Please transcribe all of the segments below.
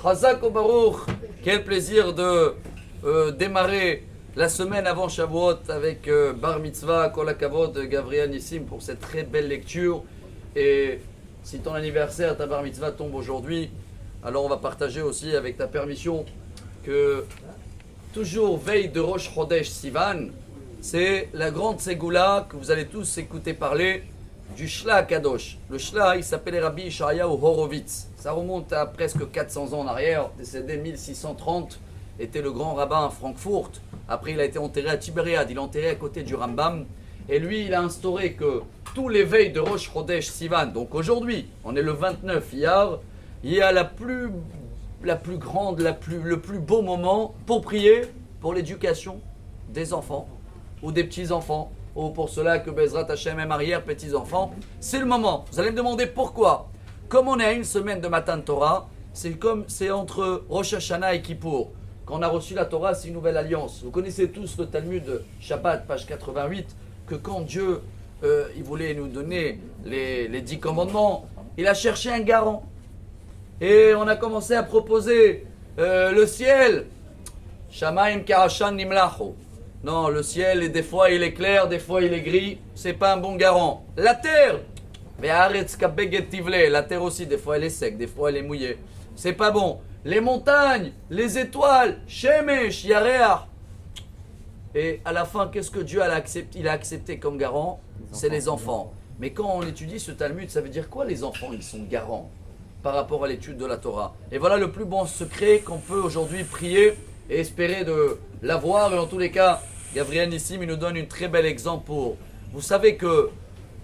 Chazak ou Baruch. Quel plaisir de démarrer la semaine avant Shavuot avec Bar Mitzvah, Kol HaKavod, Gabriel Nissim pour cette très belle lecture. Et si ton anniversaire, ta Bar Mitzvah tombe aujourd'hui, alors on va partager aussi avec ta permission que toujours veille de Rosh Chodesh Sivan, c'est la grande Ségoula que vous allez tous écouter parler du Shla Kadosh. Le Shla, il s'appelait Rabbi Ishayahu Horovitz. Ça remonte à presque 400 ans en arrière, décédé 1630, était le grand rabbin à Francfort. Après, il a été enterré à Tibériade, il est enterré à côté du Rambam. Et lui, il a instauré que tous les veilles de Rosh Chodesh Sivan, donc aujourd'hui, on est le 29 Iyar, il y a la plus grande, le plus beau moment pour prier pour l'éducation des enfants ou des petits-enfants, ou pour cela que Bezrat Hashem aime arrière petits-enfants. C'est le moment. Vous allez me demander pourquoi. Comme on est à une semaine de Matan Torah, c'est entre Rosh Hashanah et Kippour. Quand on a reçu la Torah, c'est une nouvelle alliance. Vous connaissez tous le Talmud de Shabbat, page 88, que quand Dieu il voulait nous donner les 10 commandements, il a cherché un garant. Et on a commencé à proposer le ciel. Shamaim Karashan Nimlacho. Non, le ciel, et des fois il est clair, des fois il est gris. C'est pas un bon garant. La terre. La terre aussi, des fois elle est sec, des fois elle est mouillée. C'est pas bon. Les montagnes, les étoiles, Shemesh, Yareach. Et à la fin, qu'est-ce que Dieu il a accepté comme garant? C'est les enfants. Mais quand on étudie ce Talmud, ça veut dire quoi les enfants? Ils sont garants par rapport à l'étude de la Torah. Et voilà le plus bon secret qu'on peut aujourd'hui prier et espérer de l'avoir. Et en tous les cas, Gabriel Nissim il nous donne une très bel exemple pour... Vous savez que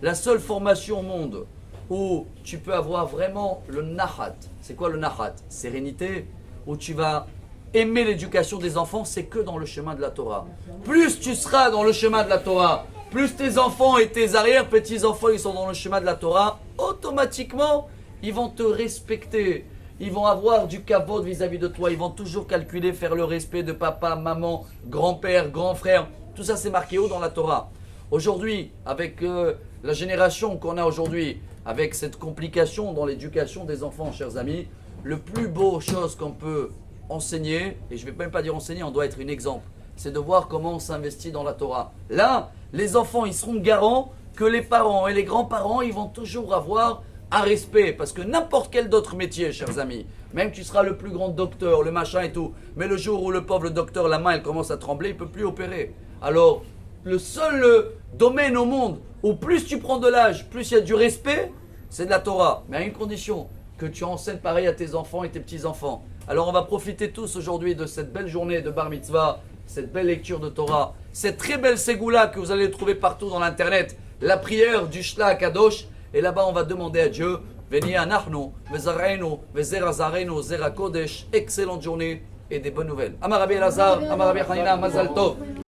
la seule formation au monde où tu peux avoir vraiment le nahat, c'est quoi le nahat? Sérénité, où tu vas aimer l'éducation des enfants, c'est que dans le chemin de la Torah. Plus tu seras dans le chemin de la Torah, plus tes enfants et tes arrière-petits-enfants ils sont dans le chemin de la Torah, automatiquement, ils vont te respecter. Ils vont avoir du kavod vis-à-vis de toi. Ils vont toujours calculer, faire le respect de papa, maman, grand-père, grand-frère. Tout ça, c'est marqué haut dans la Torah. Aujourd'hui, avec la génération qu'on a aujourd'hui, avec cette complication dans l'éducation des enfants, chers amis, le plus beau chose qu'on peut enseigner, et je ne vais même pas dire enseigner, on doit être un exemple, c'est de voir comment on s'investit dans la Torah. Là, les enfants, ils seront garants que les parents et les grands-parents, ils vont toujours avoir un respect, parce que n'importe quel d'autre métier, chers amis, même tu seras le plus grand docteur, le machin et tout, mais le jour où le pauvre docteur, la main, elle commence à trembler, il ne peut plus opérer. Alors, le seul domaine au monde où plus tu prends de l'âge, plus il y a du respect, c'est de la Torah. Mais à une condition, que tu enseignes pareil à tes enfants et tes petits-enfants. Alors on va profiter tous aujourd'hui de cette belle journée de Bar Mitzvah, cette belle lecture de Torah, cette très belle ségoula que vous allez trouver partout dans l'internet, la prière du Shla Kadosh. Et là-bas, on va demander à Dieu, Veni anachnu, vezarenu, vezera zarenu, zera kodesh, excellente journée et des bonnes nouvelles. Amar Rabbi Elazar, Amar Rabbi Hanina, Mazal Tov.